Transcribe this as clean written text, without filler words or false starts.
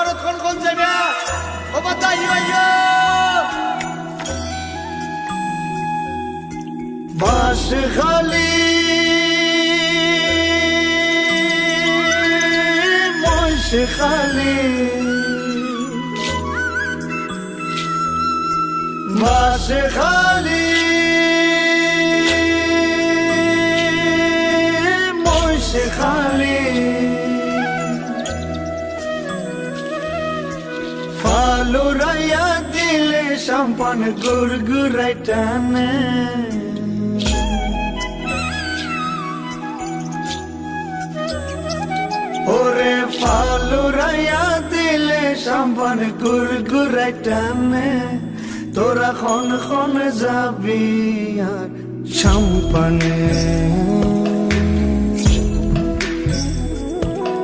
ভারত কোন জায়গা ও বাতাইও বাস খালি মশ খালি বাস খালি মশ খালি ফালুরাইয়া দিলে সম্পন গুরগুরাই টানে ওরে ফালুরাইয়া দিলে সম্পন গুরগুরাই টানে তোরা খন যাবি আর সম্পনে